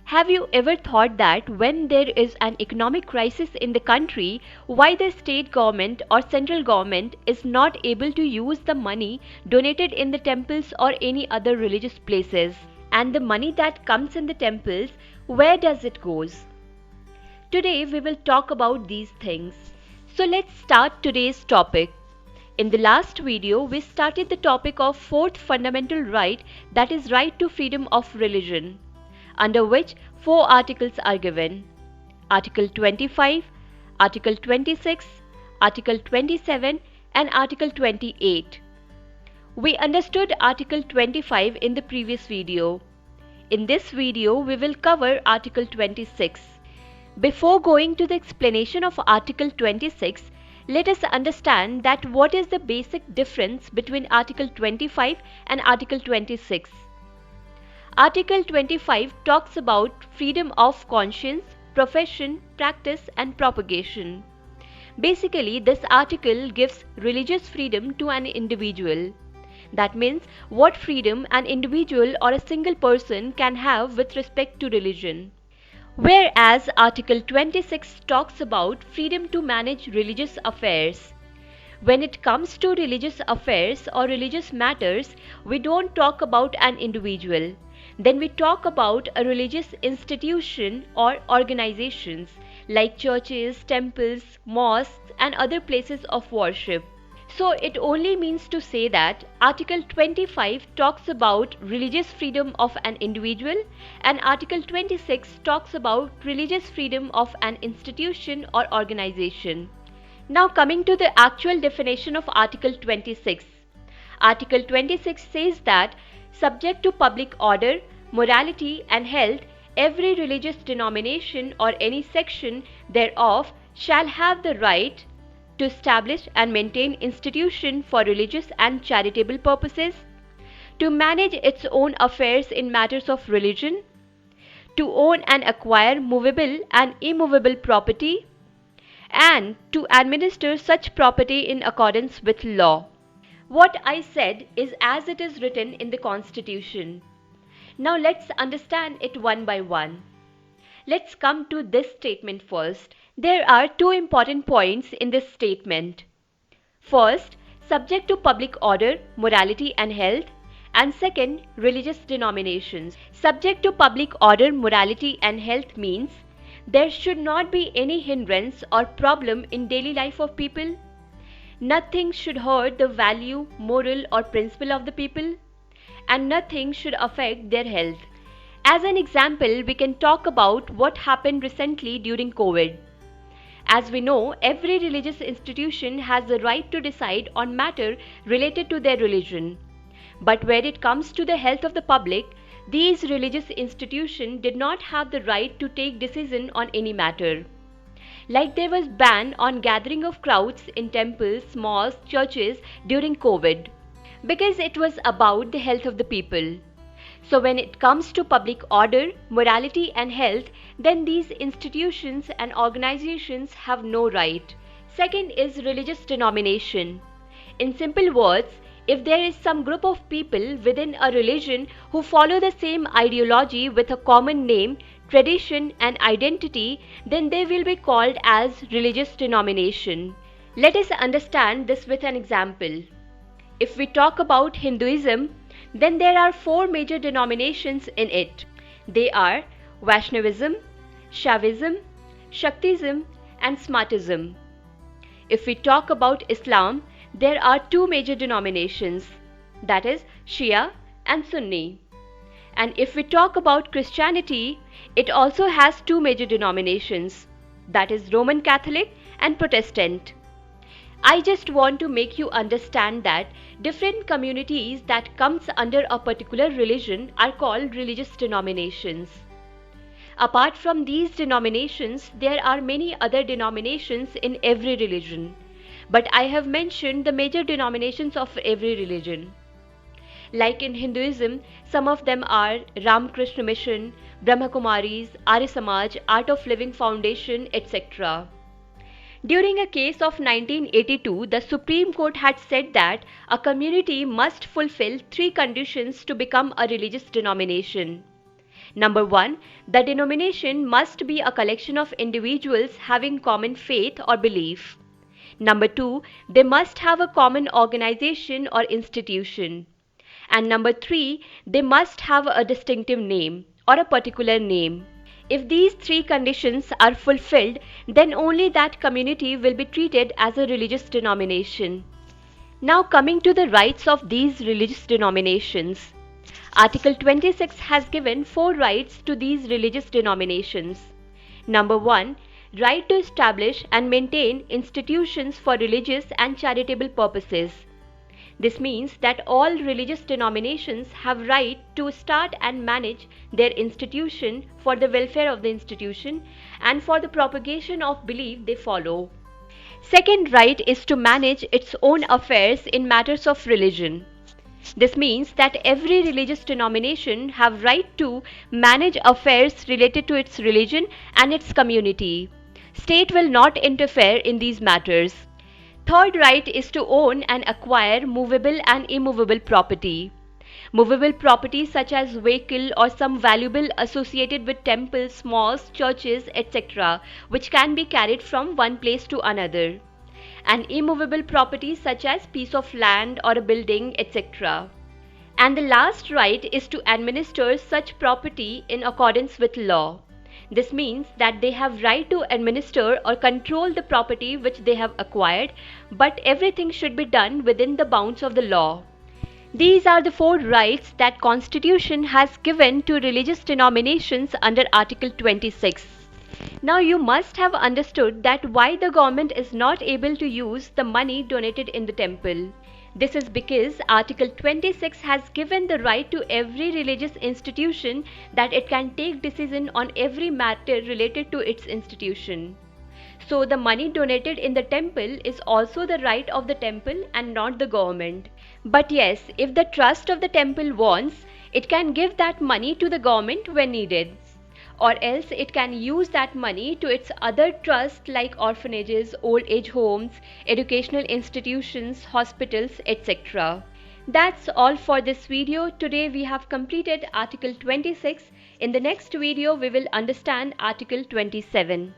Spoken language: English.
Have you ever thought that when there is an economic crisis in the country, why the state government or central government is not able to use the money donated in the temples or any other religious places? And the money that comes in the temples, where does it goes? Today we will talk about these things. So let's start today's topic. In the last video, we started the topic of fourth fundamental right, that is right to freedom of religion, under which four articles are given. Article 25, Article 26, Article 27 and Article 28. We understood Article 25 in the previous video. In this video, we will cover Article 26. Before going to the explanation of Article 26, let us understand that what is the basic difference between Article 25 and Article 26. Article 25 talks about freedom of conscience, profession, practice and propagation. Basically, this article gives religious freedom to an individual. That means what freedom an individual or a single person can have with respect to religion. Whereas Article 26 talks about freedom to manage religious affairs. When it comes to religious affairs or religious matters, we don't talk about an individual. Then we talk about a religious institution or organizations like churches, temples, mosques and other places of worship. So it only means to say that Article 25 talks about religious freedom of an individual and Article 26 talks about religious freedom of an institution or organization. Now coming to the actual definition of Article 26. Article 26 says that subject to public order, morality and health, every religious denomination or any section thereof shall have the right to establish and maintain institutions for religious and charitable purposes, to manage its own affairs in matters of religion, to own and acquire movable and immovable property, and to administer such property in accordance with law. What I said is as it is written in the Constitution. Now let's understand it one by one. Let's come to this statement first. There are two important points in this statement. First, subject to public order, morality and health, and second, religious denominations. Subject to public order, morality and health means there should not be any hindrance or problem in daily life of people. Nothing should hurt the value, moral or principle of the people, and nothing should affect their health. As an example, we can talk about what happened recently during COVID. As we know, every religious institution has the right to decide on matter related to their religion. But when it comes to the health of the public, these religious institutions did not have the right to take decision on any matter. Like there was ban on gathering of crowds in temples, mosques, churches during COVID, because it was about the health of the people. So when it comes to public order, morality and health, then these institutions and organizations have no right. Second is religious denomination. In simple words, if there is some group of people within a religion who follow the same ideology with a common name, tradition and identity, then they will be called as religious denomination. Let us understand this with an example. If we talk about Hinduism, then there are four major denominations in it. They are Vaishnavism, Shaivism, Shaktism and Smartism. If we talk about Islam, there are two major denominations, that is Shia and Sunni. And if we talk about Christianity, it also has two major denominations, that is Roman Catholic and Protestant. I just want to make you understand that different communities that comes under a particular religion are called religious denominations. Apart from these denominations, there are many other denominations in every religion. But I have mentioned the major denominations of every religion. Like in Hinduism, some of them are Ramakrishna Mission, Brahma Kumaris, Arya Samaj, Art of Living Foundation, etc. During a case of 1982, the Supreme Court had said that a community must fulfill three conditions to become a religious denomination. Number 1, the denomination must be a collection of individuals having common faith or belief. Number 2, they must have a common organization or institution. And number 3, they must have a distinctive name or a particular name. If these three conditions are fulfilled, then only that community will be treated as a religious denomination. Now coming to the rights of these religious denominations. Article 26 has given 4 rights to these religious denominations. Number 1, right to establish and maintain institutions for religious and charitable purposes. This means that all religious denominations have right to start and manage their institution for the welfare of the institution and for the propagation of belief they follow. Second right is to manage its own affairs in matters of religion. This means that every religious denomination have right to manage affairs related to its religion and its community. State will not interfere in these matters. Third right is to own and acquire movable and immovable property. Movable property such as vehicle or some valuable associated with temples, mosques, churches, etc., which can be carried from one place to another. And immovable property such as piece of land or a building, etc. And the last right is to administer such property in accordance with law. This means that they have right to administer or control the property which they have acquired, but everything should be done within the bounds of the law. These are the 4 rights that Constitution has given to religious denominations under Article 26. Now you must have understood that why the government is not able to use the money donated in the temple. This is because Article 26 has given the right to every religious institution that it can take decision on every matter related to its institution. So the money donated in the temple is also the right of the temple and not the government. But yes, if the trust of the temple wants, it can give that money to the government when needed. Or else it can use that money to its other trusts like orphanages, old age homes, educational institutions, hospitals, etc. That's all for this video. Today we have completed Article 26. In the next video we will understand Article 27.